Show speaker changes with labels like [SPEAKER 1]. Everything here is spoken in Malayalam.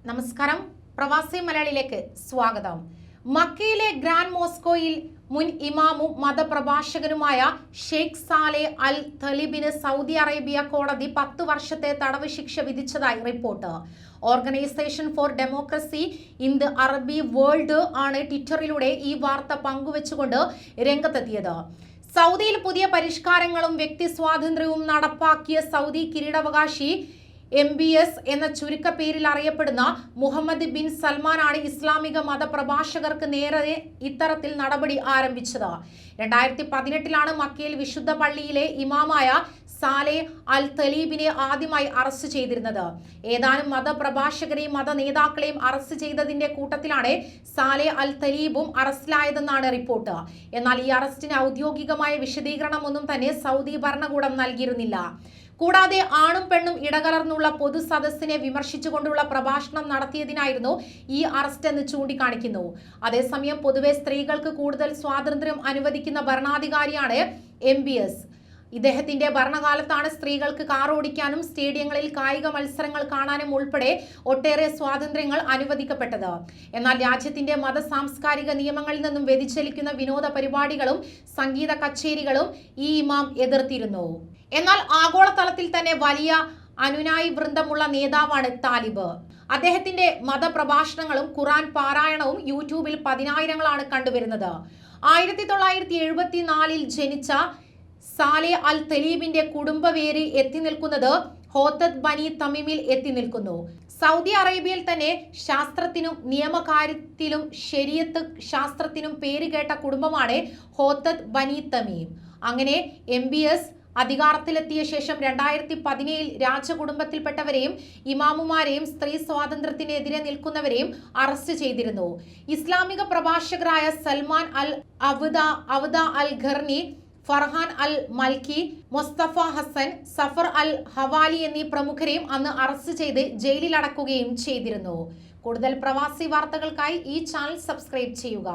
[SPEAKER 1] നമസ്കാരം, പ്രവാസി മലയാളിയിലേക്ക് സ്വാഗതം. മക്കയിലെ ഗ്രാൻഡ് മോസ്കോയിൽ മുൻ ഇമാമും മതപ്രഭാഷകനുമായ ഷെയ്ഖ് സാലെ അൽ തലീബിന് സൗദി അറേബ്യ കോടതി 10 വർഷത്തെ തടവ് ശിക്ഷ വിധിച്ചതായി report. Organisation for democracy in the Arab world ആണ് ട്വിറ്ററിലൂടെ ഈ വാർത്ത പങ്കുവെച്ചുകൊണ്ട് രംഗത്തെത്തിയത്. സൗദിയിൽ പുതിയ പരിഷ്കാരങ്ങളും വ്യക്തി സ്വാതന്ത്ര്യവും നടപ്പാക്കിയ സൗദി കിരീടാവകാശി MBS എന്ന ചുരുക്കപ്പേരിൽ അറിയപ്പെടുന്ന മുഹമ്മദ് ബിൻ സൽമാനാണ് ഇസ്ലാമിക മതപ്രഭാഷകർക്ക് നേരെ ഇത്തരത്തിൽ നടപടി ആരംഭിച്ചത്. 2018 മക്കയിൽ വിശുദ്ധ പള്ളിയിലെ ഇമാമായ സാലെ അൽ തലീബിനെ ആദ്യമായി അറസ്റ്റ് ചെയ്തിരുന്നത്. ഏതാനും മതപ്രഭാഷകരെയും മത നേതാക്കളെയും അറസ്റ്റ് ചെയ്തതിന്റെ കൂട്ടത്തിലാണ് സാലെ അൽ തലീബും അറസ്റ്റിലായതെന്നാണ് റിപ്പോർട്ട്. എന്നാൽ ഈ അറസ്റ്റിന് ഔദ്യോഗികമായ വിശദീകരണമൊന്നും തന്നെ സൗദി ഭരണകൂടം നൽകിയിരുന്നില്ല. കൂടാതെ ആണും പെണ്ണും ഇടകലർന്നുള്ള പൊതു സദസ്സിനെ വിമർശിച്ചുകൊണ്ടുള്ള പ്രഭാഷണം നടത്തിയതിനായിരുന്നു ഈ അറസ്റ്റ് എന്ന് ചൂണ്ടിക്കാണിക്കുന്നു. അതേസമയം പൊതുവെ സ്ത്രീകൾക്ക് കൂടുതൽ സ്വാതന്ത്ര്യം അനുവദിക്കുന്ന ഭരണാധികാരിയാണ് MBS. ഇദ്ദേഹത്തിന്റെ ഭരണകാലത്താണ് സ്ത്രീകൾക്ക് കാർ ഓടിക്കാനും സ്റ്റേഡിയങ്ങളിൽ കായിക മത്സരങ്ങൾ കാണാനും ഉൾപ്പെടെ ഒട്ടേറെ സ്വാതന്ത്ര്യങ്ങൾ അനുവദിക്കപ്പെട്ടത്. എന്നാൽ രാജ്യത്തിന്റെ മത സാംസ്കാരിക നിയമങ്ങളിൽ നിന്നും വ്യതിചലിക്കുന്ന വിനോദ പരിപാടികളും സംഗീത കച്ചേരികളും ഈ ഇമാം എതിർത്തിരുന്നു. എന്നാൽ ആഗോളതലത്തിൽ തന്നെ വലിയ അനുനായി വൃന്ദമുള്ള നേതാവാണ് താലിബ്. അദ്ദേഹത്തിന്റെ മതപ്രഭാഷണങ്ങളും ഖുറാൻ പാരായണവും യൂട്യൂബിൽ 10,000-ങ്ങളാണ് കണ്ടുവരുന്നത്. 1974 ജനിച്ച സാലെ അൽ തലീബിന്റെ കുടുംബവേര് എത്തി നിൽക്കുന്നത് ഹോത്തത് ബനി തമീമിൽ എത്തി നിൽക്കുന്നു. സൗദി അറേബ്യയിൽ തന്നെ ശാസ്ത്രത്തിനും നിയമകാര്യത്തിലും ശരീഅത്ത് ശാസ്ത്രത്തിനും പേരുകേട്ട കുടുംബമാണ് ഹോത്തത് ബനി തമീം. അങ്ങനെ MBS അധികാരത്തിലെത്തിയ ശേഷം 2017 രാജകുടുംബത്തിൽപ്പെട്ടവരെയും ഇമാമുമാരെയും സ്ത്രീ സ്വാതന്ത്ര്യത്തിനെതിരെ നിൽക്കുന്നവരെയും അറസ്റ്റ് ചെയ്തിരുന്നു. ഇസ്ലാമിക പ്രഭാഷകരായ സൽമാൻ അൽ അവദ അൽ ഖർനി, ഫർഹാൻ അൽ മൽക്കി, മുസ്തഫ ഹസൻ, സഫർ അൽ ഹവാലി എന്നീ പ്രമുഖരെയും അന്ന് അറസ്റ്റ് ചെയ്ത് ജയിലിൽ അടക്കുകയും ചെയ്തിരുന്നു. കൂടുതൽ പ്രവാസി വാർത്തകൾക്കായി ഈ ചാനൽ സബ്സ്ക്രൈബ് ചെയ്യുക.